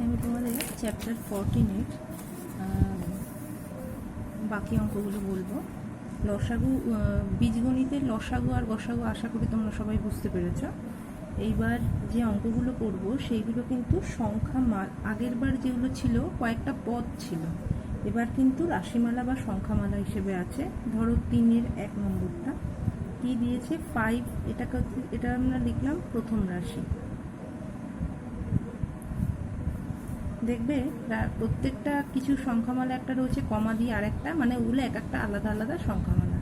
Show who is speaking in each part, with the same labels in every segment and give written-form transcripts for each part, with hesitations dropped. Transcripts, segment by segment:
Speaker 1: আমি তোমাদের চ্যাপ্টার 14-এর বাকি অঙ্কগুলো বলবো। লসাগু, বীজগণিতের লসাগু আর গসাগু আশা করি তোমরা সবাই বুঝতে পেরেছ। এইবার যে অঙ্কগুলো করব সেইগুলো কিন্তু সংখ্যা আগের বার যেগুলো ছিল কয়েকটা পদ ছিল, এবার কিন্তু রাশিমালা বা সংখ্যামালা হিসেবে আছে। ধরো 3-এর 1 নম্বরটা কি দিয়েছে 5, এটা আমরা লিখলাম প্রথম রাশি। দেখবে প্রত্যেকটা কিছু সংখ্যামালা একটা রয়েছে কমা দিয়ে আরেকটা, মানে ওগুলো এক একটা আলাদা আলাদা সংখ্যামালা।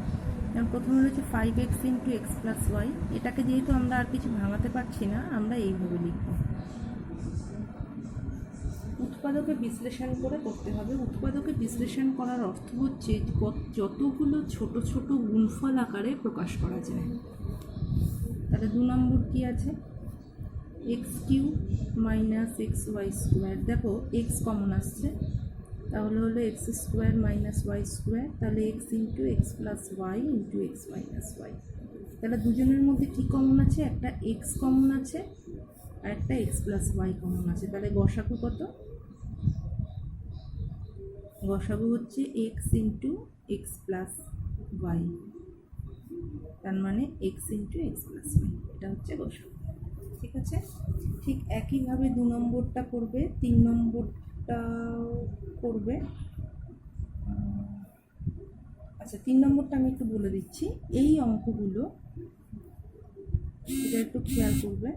Speaker 1: যেমন প্রথমে রয়েছে 5x × x + y। এটাকে যেহেতু আমরা আর কিছু ভাঙাতে পারছি না, আমরা এইভাবে লিখব। উৎপাদকে বিশ্লেষণ করে করতে হবে। উৎপাদকে বিশ্লেষণ করার অর্থ হচ্ছে যতগুলো ছোট ছোট গুণফল আকারে প্রকাশ করা যায়। তাহলে 2 নম্বর কি আছে, x³ - xy²। দেখো x কমন আসছে, তাহলে হলো x² - y²। তাহলে x × x + y × x - y। তাহলে দুজনের মধ্যে কি কমন আছে, একটা x কমন আছে আর একটা x + y কমন আছে। তাহলে গসাগু কত? গসাগু হচ্ছে x × x + y, তার মানে x × x + y, এটা হচ্ছে গসাগু। ঠিক আছে, ঠিক একইভাবে 2 নম্বরটা করবে, 3 নম্বরটাও করবে। আচ্ছা, 3 নম্বরটা আমি একটু বলে দিচ্ছি। এই অঙ্কগুলো এটা একটু খেয়াল করবে।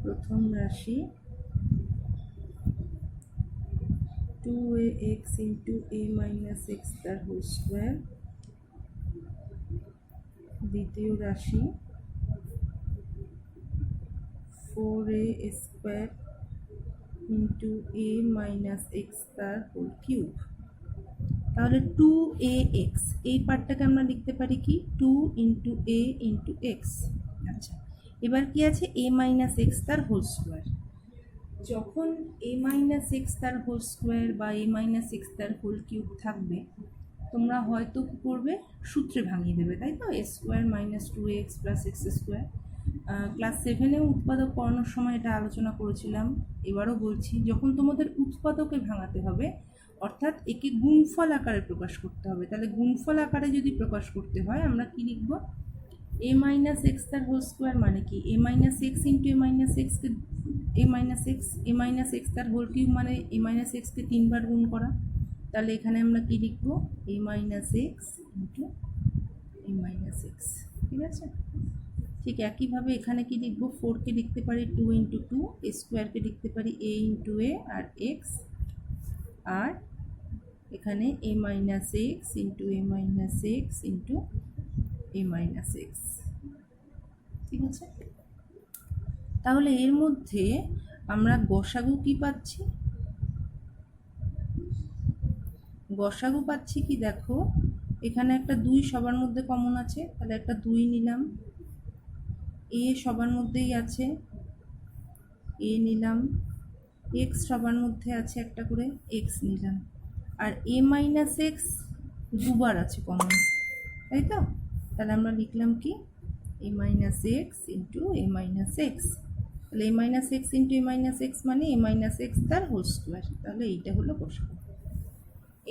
Speaker 1: প্রথম রাশি 2ax × a - x তার হোল স্কোয়ার। দ্বিতীয় রাশি 4a² × a - x তার হোল কিউব। তাহলে 2ax এই পার্টটাকে আমরা লিখতে পারি কি 2 × a × x। আচ্ছা, এবার কি আছে a - x তার হোল স্কোয়ার। যখন a - x তার হোল স্কোয়ার বা a - x তার হোল কিউব থাকবে, তোমরা হয়তো কি করবে, সূত্রে ভাঙিয়ে দেবে, তাই তো। a² - 2ax + x²। ক্লাস 7-এও উৎপাদক পড়ানোর সময় এটা আলোচনা করেছিলাম, এবারও বলছি। যখন তোমাদের উৎপাদকে ভাঙাতে হবে, অর্থাৎ একে গুণফল আকারে প্রকাশ করতে হবে, তাহলে গুণফল আকারে যদি প্রকাশ করতে হয় আমরা কি লিখব, a - x তার হোল স্কোয়ার মানে কি a - x × a - x K a - x তার হোল কিউব মানে a - x কে 3 বার গুণ করা। তাহলে এখানে আমরা কি লিখব, a - x × a - x। ঠিক আছে, ঠিক একইভাবে এখানে কি লিখব, 4কে লিখতে পারি 2 × 2, a² কে লিখতে পারি a × a আর x, আর এখানে a - x × a - x × a - x। ঠিক আছে, তাহলে এর মধ্যে আমরা গসাগু কি পাচ্ছি, গসাগু পাচ্ছি কি, দেখো এখানে একটা 2 সবার মধ্যে কমন আছে, তাহলে একটা 2 নিলাম। a সবার মধ্যেই আছে, a নিলাম। x সবার মধ্যে আছে একটা করে, x নিলাম। আর a - x দুবার আছে কমন, তাই তো। তাহলে আমরা লিখলাম কি a - x × a - x। তাহলে a - x × a - x মানে a - x তার হোল স্কোয়ার। তাহলে এইটা হলো গসাগু।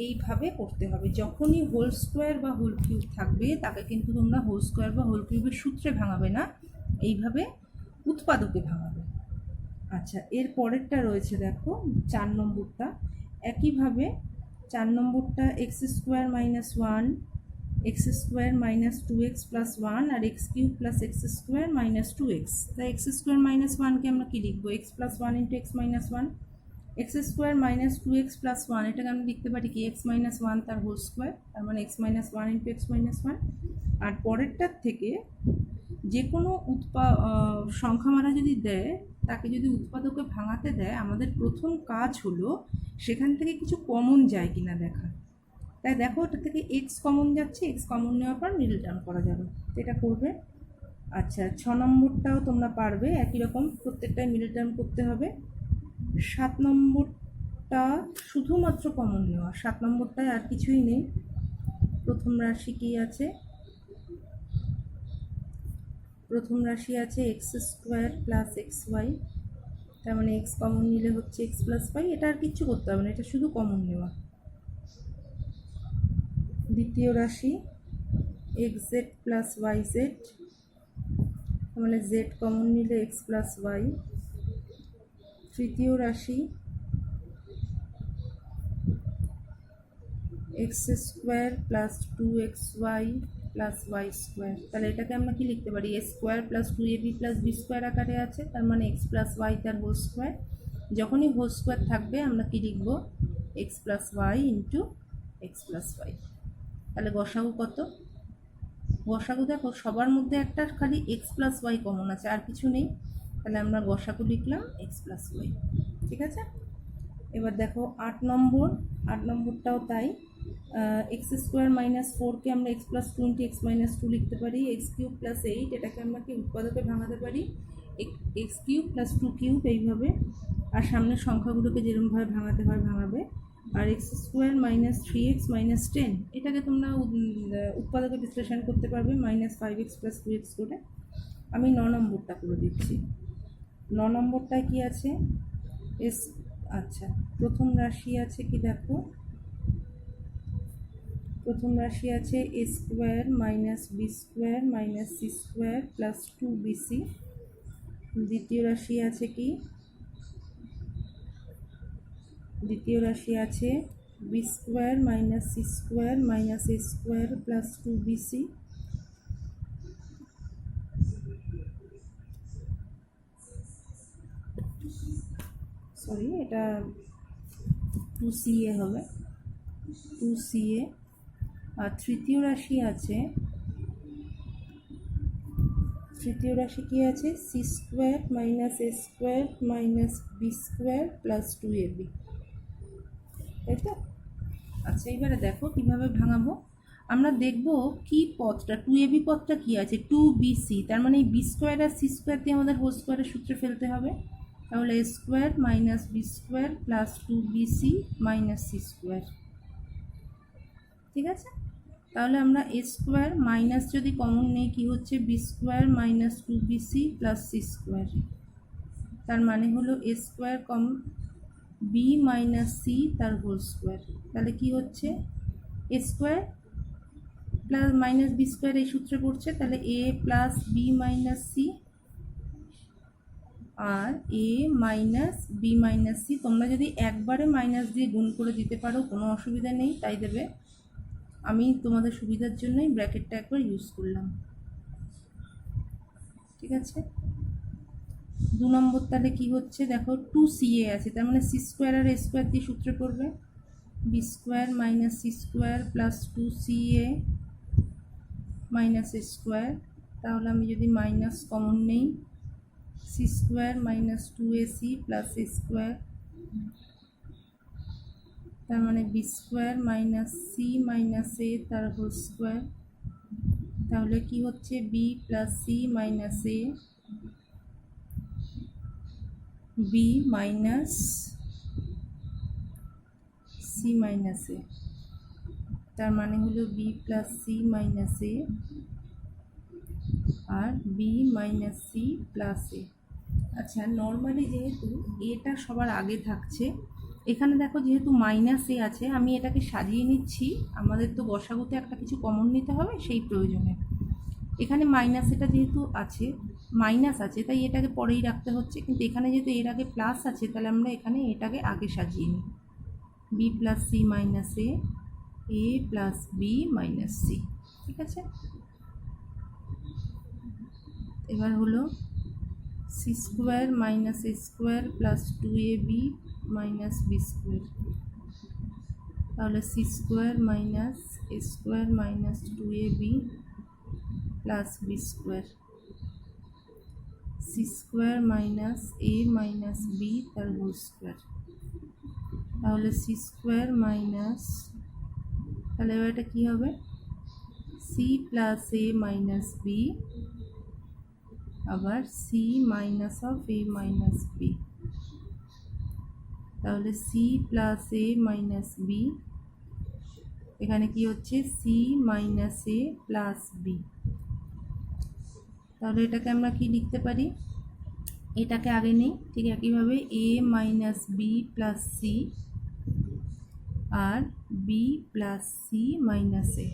Speaker 1: এইভাবে করতে হবে। যখনই হোল স্কোয়ার বা হোল কিউব থাকবে, তাকে কিন্তু তোমরা হোল স্কোয়ার বা হোল কিউবের সূত্রে ভাঙাবে না, এইভাবে উৎপাদকে ভাঙাবে। আচ্ছা, এর পরেরটা রয়েছে দেখো 4 নম্বরটা। একইভাবে 4 নম্বরটা x² - 1, x² - 2x + 1 আর x³ + x² - 2x। তাই x² - 1কে আমরা কি লিখবো, x + 1 × x - 1। x² - 2x + 1 এটাকে আমরা লিখতে পারি কি x - 1 তার হোল স্কোয়ার, তার মানে x - 1 × x - 1। আর পরেরটার থেকে যে কোনো সংখ্যামালা যদি দেয়, তাকে যদি উৎপাদকে ভাঙাতে দেয়, আমাদের প্রথম কাজ হলো সেখান থেকে কিছু কমন যায় কিনা দেখা। তাই দেখো ওটা থেকে x কমন যাচ্ছে, x কমন নেওয়ার পর মিডল টার্ম করা যাবে, এটা করবে। আচ্ছা, 6 নম্বরটাও তোমরা পারবে, একই রকম প্রত্যেকটাই মিডল টার্ম করতে হবে। 7 নম্বরটা শুধুমাত্র কমন নেওয়া, 7 নম্বরটায় আর কিছুই নেই। প্রথম রাশি কি আছে প্রথম রাশি আছে X square plus x Y, তার মানে এক্স কমন নিলে হচ্ছে এক্স প্লাস ওয়াই, এটা আর কিচ্ছু করতে হবে না, এটা শুধু কমন নেওয়া। দ্বিতীয় রাশি X Z plus Y Z, তার মানে জেড কমন নিলে এক্স প্লাস ওয়াই। তৃতীয় রাশি X square plus two X Y plus Y square, তাহলে এটাকে আমরা কি লিখতে পারি, A square plus two A B plus B square আকারে আছে, তার মানে এক্স প্লাস ওয়াই তার হোল স্কোয়ার। যখনই হোল স্কোয়ার থাকবে আমরা কি লিখব, X plus Y into x plus Y. তাহলে গসাগু কত, গসাগু দেখো সবার মধ্যে একটা খালি এক্স প্লাস ওয়াই কমন আছে, আর কিছু নেই, তাহলে আমরা গসাগু লিখলাম এক্স প্লাস ওয়াই। ঠিক আছে, এবার দেখো 8 নম্বরটাও তাই। এক্স স্কোয়ার মাইনাস ফোরকে আমরা X plus two into X minus two লিখতে পারি। এক্স কিউব প্লাস এইট, এটাকে আমরা কি উৎপাদকে ভাঙাতে পারি, x cube plus two cube এইভাবে, আর সামনের সংখ্যাগুলোকে যেরকমভাবে ভাঙাতে হয় ভাঙাবে। আর x square minus three x minus 10, এটাকে তোমরা উৎপাদকে বিশ্লেষণ করতে পারবে minus five x plus two x করে। আমি 9 নম্বরটা করে দিচ্ছি। 9 নম্বরটায় কি আছে, এস, আচ্ছা প্রথম রাশি আছে কি দেখো, প্রথম রাশি আছে a square minus b square minus c square plus two b c. দ্বিতীয় রাশি আছে কি, দ্বিতীয় রাশি আছে b square minus c square minus a square plus two b c. Sorry, এটা 2CA হবে, 2CA। আর তৃতীয় রাশি আছে, তৃতীয় রাশি কি আছে, c square minus a square minus b square plus two A b, তাই তো? আচ্ছা এবারে দেখো কিভাবে ভাঙাবো, আমরা দেখব কি পদটা, টু এ বি পদটা কি আছে, টু বি সি, তার মানে এই বি স্কোয়ার আর সি স্কোয়ার দিয়ে আমাদের হোল স্কোয়ারের সূত্রে ফেলতে হবে। তাহলে a square minus b square plus two b c minus c square. ঠিক আছে, তাহলে আমরা এ স্কোয়ার মাইনাস যদি কমন নেই কি হচ্ছে, b square minus two b c plus c square, তার মানে হলো এ স্কোয়ার কম বি মাইনাস সি তার হোল স্কোয়ার। তাহলে কি হচ্ছে, a square plus minus b square এই সূত্রে পড়ছে, তাহলে এ প্লাস বি মাইনাস সি আর এ মাইনাস বি মাইনাস সি। তোমরা যদি একবারে মাইনাস দিয়ে গুণ করে দিতে পারো কোনো অসুবিধা নেই, তাই দেবে, আমি তোমাদের সুবিধার জন্যই ব্র্যাকেটটা একবার ইউজ করলাম। ঠিক আছে, 2 নম্বর তাহলে কি হচ্ছে দেখো, 2CA আছে, তার মানে সি স্কোয়ার আর এ স্কোয়ার দিয়ে সূত্রে পড়বে, b square minus c square plus 2CA minus a square. তাহলে আমি যদি মাইনাস কমন নেই, c square minus 2AC plus a square, তার মানে b square minus c minus a তার হোল স্কোয়ার। তাহলে কি হচ্ছে, b plus c minus a, b minus c minus a, তার মানে হলো b plus c minus a আর বি মাইনাস সি প্লাস এ। আচ্ছা নর্মালি যেহেতু এটা সবার আগে থাকছে, এখানে দেখো যেহেতু মাইনাস এ আছে, আমি এটাকে সাজিয়ে নিচ্ছি, আমাদের তো গসাগুতে একটা কিছু কমন নিতে হবে সেই প্রয়োজনে। এখানে মাইনাস এটা যেহেতু আছে, মাইনাস আছে তাই এটাকে পরেই রাখতে হচ্ছে, কিন্তু এখানে যেহেতু এর আগে প্লাস আছে তাহলে আমরা এখানে এটাকে আগে সাজিয়ে নিই, b plus c minus a plus b minus c. ঠিক আছে, এবার হলো c square minus a square plus 2AB minus b square. তাহলে c square minus a square minus 2AB plus B square, c square minus a minus b তার whole square. তাহলে c square minus, তাহলে এবার এটা কী হবে, c plus a minus b আবার c minus of a minus b. তাহলে C plus a minus B, এখানে কি হচ্ছে C minus a plus B. তাহলে এটাকে আমরা কি লিখতে পারি, এটাকে আগে নিই, ঠিক একইভাবে a minus b plus c আর b plus c minus a,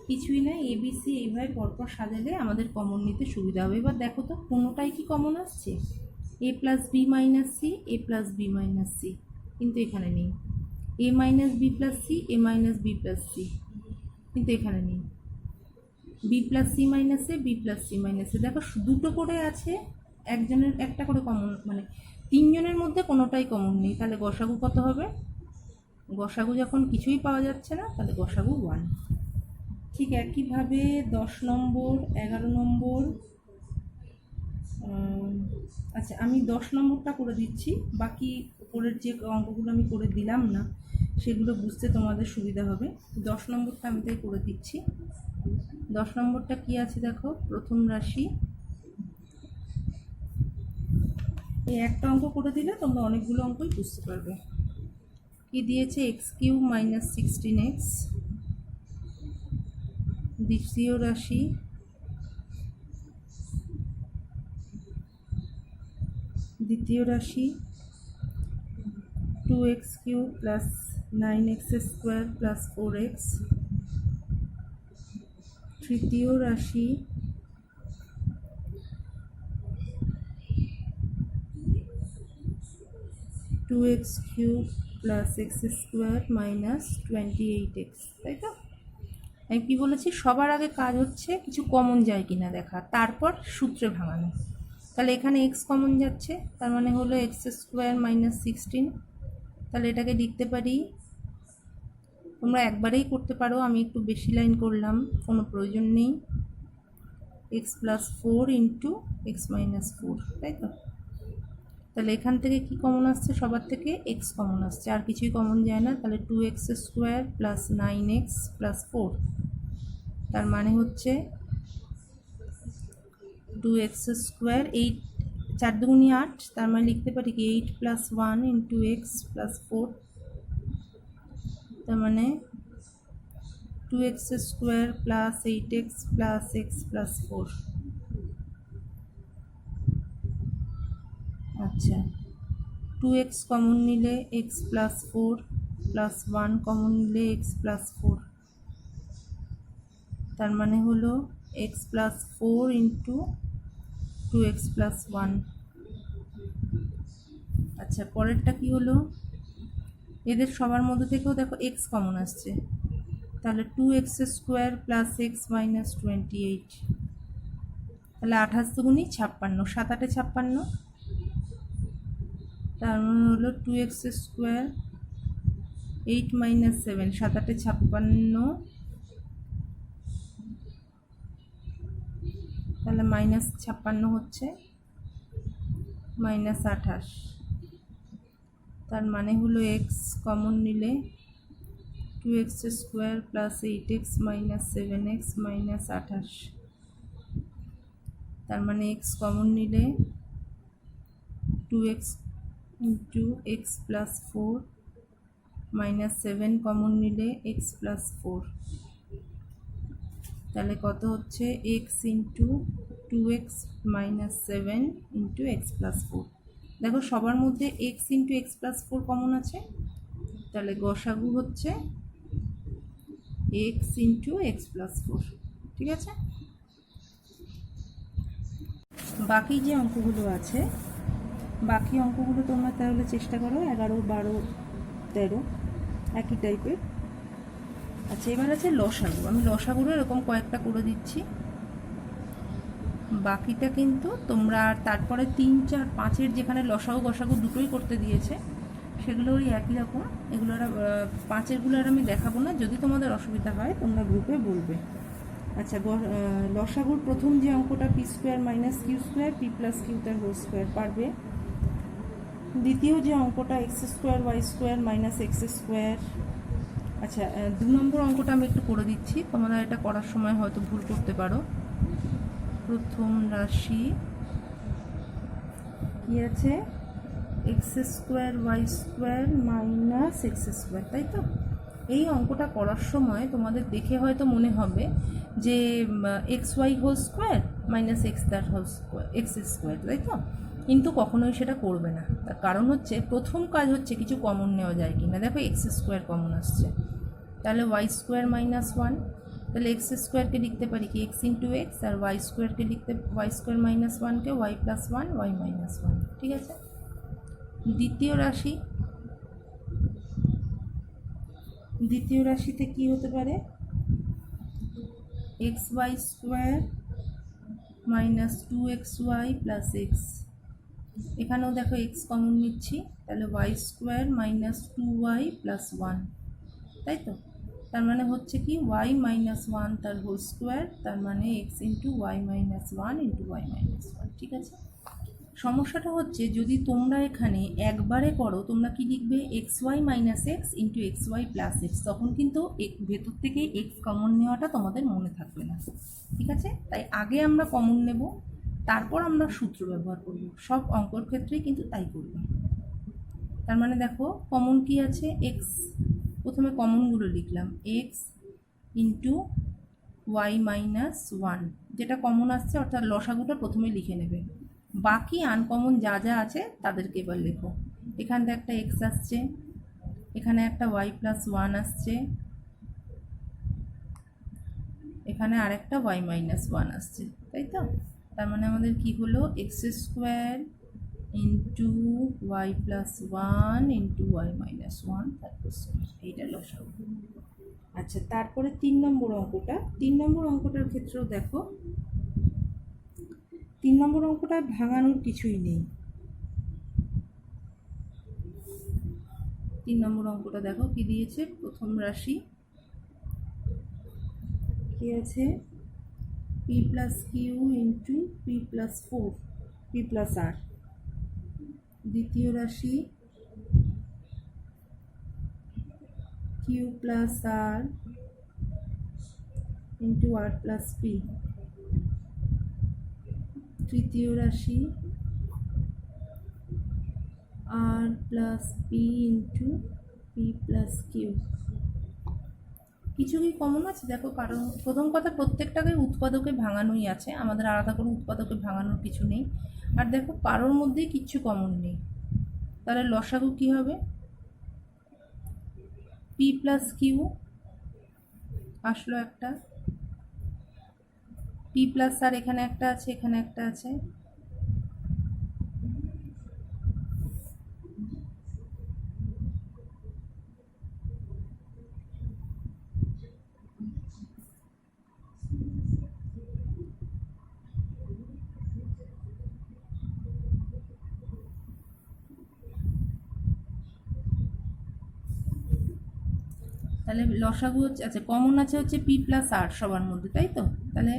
Speaker 1: কিছুই না, এ বি সি এইভাবে পরপর সাজালে আমাদের কমন নিতে সুবিধা হবে। এবার দেখো তো কোনোটাই কি কমন আসছে, এ প্লাস বি মাইনাস সি, এ প্লাস বি মাইনাস সি, কিন্তু এখানে নেই। এ মাইনাস বি প্লাস সি, এ মাইনাস বি প্লাস সি, কিন্তু এখানে নেই। B plus c minus a, B plus c minus এ, দেখো দুটো করে আছে, একজনের একটা করে কমন, মানে তিনজনের মধ্যে কোনোটাই কমন নেই, তাহলে গসাগু কত হবে, গসাগু যখন কিছুই পাওয়া যাচ্ছে না তাহলে গসাগু 1। ঠিক একইভাবে 10 নম্বর, 11 নম্বর, আচ্ছা আমি 10 নম্বরটা করে দিচ্ছি, বাকি উপরের যে অঙ্কগুলো আমি করে দিলাম না সেগুলো বুঝতে তোমাদের সুবিধা হবে। 10 নম্বরটা আমি তাই করে দিচ্ছি। 10 নম্বরটা কি আছে দেখো, প্রথম রাশি, এই একটা অঙ্ক করে দিলে তোমরা অনেকগুলো অঙ্কই বুঝতে পারবে। কি দিয়েছে, এক্স কিউব মাইনাস 16x, দ্বিতীয় রাশি দ্বিতীয় রাশি 2x cube plus 9x square plus 4x, তৃতীয় রাশি 2x cube plus x square minus 28x, তাই তো? আমি কি বলেছি, সবার আগে কাজ হচ্ছে কিছু কমন যায় কিনা দেখা, তারপর সূত্রে ভাঙানো। তাহলে এখানে x কমন যাচ্ছে, তার মানে হলো x স্কোয়ার মাইনাস 16, তাহলে এটাকে লিখতে পারি, তোমরা একবারেই করতে পারো, আমি একটু বেশি লাইন করলাম, কোনো প্রয়োজন নেই, x plus 4 into X minus 4, তাই তো? তাহলে এখান থেকে কি কমন আসছে, সবার থেকে x কমন আসছে, আর কিছুই কমন যায় না, তাহলে 2x square plus 9x plus 4, তার মানে হচ্ছে 2x স্কোয়ার, 8 4 দুগুণে 8, তার মানে লিখতে পারি কি 8 প্লাস 1 ইন্টু এক্স প্লাস 4, তার মানে 2x square plus 8x plus x plus 4। আচ্ছা 2x কমন নিলে x প্লাস 4 প্লাস 1 কমন নিলে x প্লাস 4, তার মানে হলো x plus 4 into 2x plus 1। আচ্ছা পরেরটা কি হলো, এদের সবার মধ্যে থেকেও দেখো x কমন আসছে, তাহলে 2x square plus x minus 28, তাহলে 28 দুগুণি 56, 7 8 56, তার মানে হলো 2x স্কোয়ার 8 মাইনাস 7, 7 8 56, তাহলে মাইনাস 56 হচ্ছে মাইনাস 28, তার মানে হলো x কমন নিলে 2x square plus 8x minus 7x minus 28, তার মানে x কমন নিলে 2x into x plus 4 minus 7 common নিলে x প্লাস 4, তাহলে কত হচ্ছে x into 2x minus 7 into x plus 4। দেখো সবার মধ্যে x into x plus 4 common আছে, তাহলে গসাগু হচ্ছে x ইন্টু এক্স প্লাস 4, ঠিক আছে? বাকি যে অঙ্কগুলো আছে, বাকি অঙ্কগুলো তোমরা তাহলে চেষ্টা করো, 11 12 13 একই টাইপের। আচ্ছা এবার আছে লসাগু, আমি লসাগুলো এরকম কয়েকটা করে দিচ্ছি, বাকিটা কিন্তু তোমরা তারপরে 3 4 5-এর যেখানে লসাগু গসাগু দুটোই করতে দিয়েছে সেগুলো ওই একই রকম, এগুলো আর 5-এরগুলো আর আমি দেখাবো না, যদি তোমাদের অসুবিধা হয় তোমরা গ্রুপে বলবে। আচ্ছা লসাগুর প্রথম যে অঙ্কটা P square minus Q square P plus Q তার হোল স্কোয়ার পারবে। দ্বিতীয় যে অঙ্কটা X square Y square minus X square. আচ্ছা 2 নম্বর অঙ্কটা আমি একটু করে দিচ্ছি, তোমরা এটা করার সময় হয়তো ভুল করতে পারো। প্রথম রাশি কি আছে, X square Y square minus X square, তাই তো? এই অঙ্কটা করার সময় তোমাদের দেখে হয়তো মনে হবে যে X Y whole square minus X তার হোল স্কোয়ার এক্স স্কোয়ার, তাই তো? কিন্তু কখনোই সেটা করবে না। তার কারণ হচ্ছে প্রথম কাজ হচ্ছে কিছু কমন নেওয়া যায় কি না। দেখো এক্স স্কোয়ার কমন আসছে, তাহলে ওয়াই স্কোয়ার মাইনাস ওয়ান, তাহলে এক্স স্কোয়ারকে লিখতে পারি কি এক্স ইন্টু এক্স, আর ওয়াই স্কোয়ারকে লিখতে ওয়াই স্কোয়ার মাইনাস ওয়ানকে Y plus one Y minus one. ঠিক আছে। দ্বিতীয় রাশি, দ্বিতীয় রাশিতে কি হতে পারে, X Y square minus two X Y plus X. এখানেও দেখো এক্স কমন নিচ্ছি, তাহলে Y square minus two Y plus one, তাই তো? তার মানে হচ্ছে কি ওয়াই মাইনাস ওয়ান তার হোল স্কোয়ার, তার মানে X into Y minus one into Y minus one. ঠিক আছে। সমস্যাটা হচ্ছে যদি তোমরা এখানে একবারে করো, তোমরা কি লিখবে X Y minus X into X Y plus X, তখন কিন্তু ভেতর থেকে এক্স কমন নেওয়াটা তোমাদের মনে থাকবে না। ঠিক আছে। তাই আগে আমরা কমন নেব, তারপর আমরা সূত্র ব্যবহার করব। সব অঙ্কর ক্ষেত্রেই কিন্তু তাই করব। তার মানে দেখো কমন কি আছে, এক্স, প্রথমে কমনগুলো লিখলাম, X into Y minus one, যেটা কমন আসছে অর্থাৎ লসাগুটা প্রথমে লিখে নেবে। বাকি আনকমন যা যা আছে তাদেরকে এবার লেখো। এখানটা একটা এক্স আসছে, এখানে একটা ওয়াই প্লাস ওয়ান আসছে, এখানে আরেকটা ওয়াই মাইনাস ওয়ান আসছে, তাই তো? তার মানে আমাদের কি হলো, X square into Y plus one into Y minus one, তারপর এইটা লসাগু। আচ্ছা, তারপরে 3 নম্বর অঙ্কটা, 3 নম্বর অঙ্কটার ক্ষেত্রেও দেখো 3 নম্বর অঙ্কটা ভাঙানোর কিছুই নেই। 3 নম্বর অঙ্কটা দেখো কি দিয়েছে, প্রথম রাশি কি আছে, p plus q into p plus four p plus r. দ্বিতীয় রাশি q plus r into r plus p. তৃতীয় রাশি r plus p into p plus q. কিছু কি কমন আছে দেখো, কারণ প্রথম কথা প্রত্যেকটাকে উৎপাদকে ভাঙানোই আছে, আমাদের আলাদা করে উৎপাদকে ভাঙানোর কিছু নেই। আর দেখো কারোর মধ্যেই কিচ্ছু কমন নেই, তাহলে লসাগু কি হবে, পি প্লাস কিউ আসলো একটা, পি প্লাস আর এখানে একটা আছে, এখানে একটা আছে, তাহলে লসাগু হচ্ছে, আচ্ছা কমন আছে হচ্ছে পি প্লাস আর সবার মধ্যে, তাই তো? তাহলে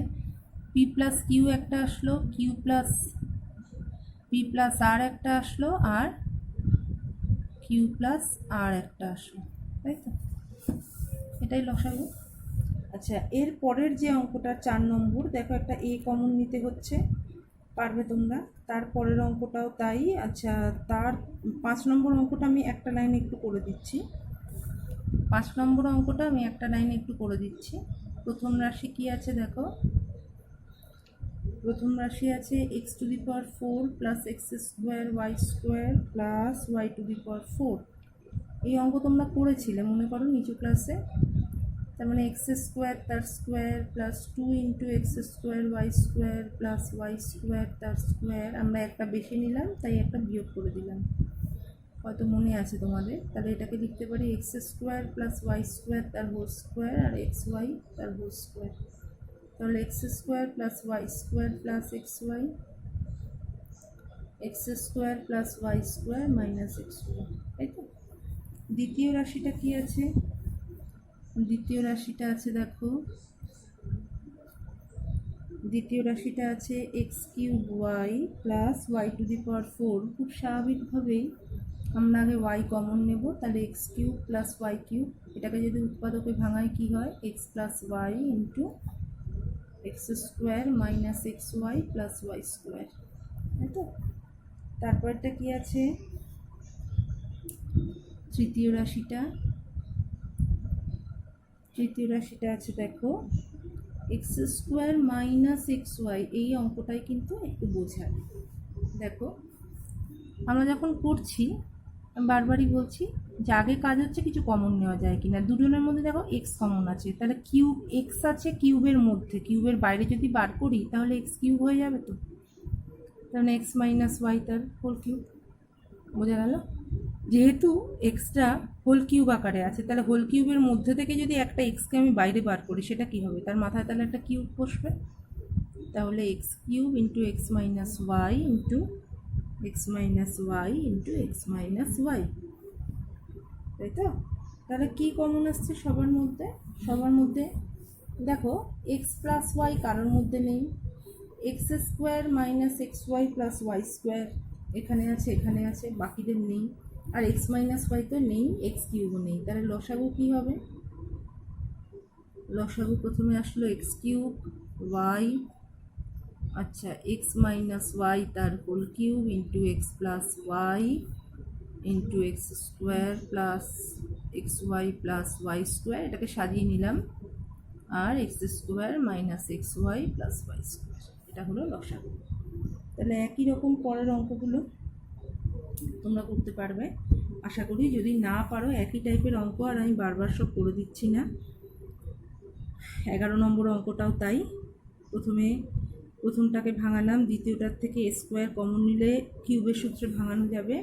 Speaker 1: পি প্লাস কিউ একটা আসলো, কিউ প্লাস পি প্লাস আর একটা আসলো, আর কিউ প্লাস আর একটা আসলো, তাই তো? এটাই লসাগু। আচ্ছা, এর পরের যে অঙ্কটা 4 নম্বর, দেখো একটা এ কমন নিতে হচ্ছে, পারবে তোমরা। তারপরের অঙ্কটাও তাই। আচ্ছা, তার 5 নম্বর অঙ্কটা আমি একটা লাইনে একটু করে দিচ্ছি। 5 নম্বর অঙ্কটা আমি একটা লাইনে একটু করে দিচ্ছি। প্রথম রাশি কি আছে দেখো, প্রথম রাশি আছে x to the power 4 plus x square Y square plus y to the power 4। এই অঙ্ক তোমরা করেছিলে মনে করো নিচু ক্লাসে। তার মানে এক্স স্কোয়ার তার square plus 2 into x square Y square plus Y square তার স্কোয়ার, আমরা একটা বেশি নিলাম তাই একটা বিয়োগ করে দিলাম, হয়তো মনে আছে তোমাদের। তাহলে এটাকে লিখতে পারি X square plus Y square তার হোল স্কোয়ার আর এক্স ওয়াই তার হোল স্কোয়ার। তাহলে X square plus Y square plus x Y, X square plus Y square minus x Y, তাই তো? দ্বিতীয় রাশিটা কি আছে, দ্বিতীয় রাশিটা আছে দেখো, দ্বিতীয় রাশিটা আছে x cube y plus y to the power 4। খুব স্বাভাবিকভাবেই আমরা আগে ওয়াই কমন নেব, তাহলে x cube plus y cube, এটাকে যদি উৎপাদকে ভাঙায় কি হয়, x plus Y into x square minus x Y plus Y square, তাই তো? তারপরটা কি আছে, তৃতীয় রাশিটা, তৃতীয় রাশিটা আছে দেখো X square minus x Y, এই অঙ্কটাই কিন্তু একটু বোঝায়। দেখো আমরা যখন করছি, আমি বারবারই বলছি যে আগে কাজ হচ্ছে কিছু কমন নেওয়া যায় কিনা। দুজনের মধ্যে দেখো এক্স কমন আছে, তাহলে কিউব এক্স আছে কিউবের মধ্যে, কিউবের বাইরে যদি বার করি তাহলে এক্স কিউব হয়ে যাবে। তো তাহলে এক্স মাইনাস ওয়াই তার হোল কিউব। বোঝা গেল? যেহেতু এক্সটা হোল কিউব আকারে আছে, তাহলে হোল কিউবের মধ্যে থেকে যদি একটা এক্সকে আমি বাইরে বার করি সেটা কি হবে, তার মাথায় তাহলে একটা কিউব বসবে। তাহলে x cube into X minus Y into X minus Y into X minus Y, তাই তো? তাহলে কী কমন আসছে সবার মধ্যে? সবার মধ্যে দেখো এক্স প্লাস ওয়াই কারোর মধ্যে নেই, X square minus x Y plus Y square এখানে আছে, এখানে আছে, বাকিদের নেই। আর এক্স মাইনাস ওয়াই তো নেই, এক্স কিউবও নেই। তাহলে লসাগু কী হবে? লসাগু প্রথমে আসলো এক্স কিউব ওয়াই, আচ্ছা এক্স মাইনাস ওয়াই তার whole cube into x plus Y into x square plus x Y plus Y square, এটাকে সাজিয়ে নিলাম, আর x square minus x Y plus Y square, এটা হলো লসাগু। তাহলে একই রকম পরের অঙ্কগুলো তোমরা করতে পারবে আশা করি। যদি না পারো একই টাইপের অঙ্ক, আর আমি বারবার সব করে দিচ্ছি না। 11 নম্বর অঙ্কটাও তাই, প্রথমটাকে ভাঙালাম, দ্বিতীয়টার থেকে এ স্কোয়ার কমন নিলে কিউবের সূত্রে ভাঙানো যাবে,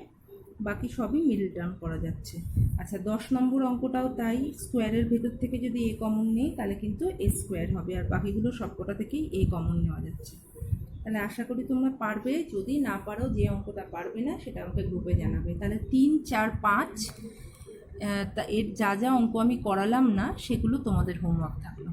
Speaker 1: বাকি সবই মিডল টার্ম করা যাচ্ছে। আচ্ছা 10 নম্বর অঙ্কটাও তাই, স্কোয়ারের ভেতর থেকে যদি এ কমন নেই তাহলে কিন্তু এ স্কোয়ার হবে, আর বাকিগুলো সবকটা থেকেই এ কমন নেওয়া যাচ্ছে। তাহলে আশা করি তোমরা পারবে। যদি না পারো, যে অঙ্কটা পারবে না সেটা আমাকে গ্রুপে জানাবে। তাহলে 3, 4, 5 তা এর যা যা অঙ্ক আমি করালাম না সেগুলো তোমাদের হোমওয়ার্ক থাকলো।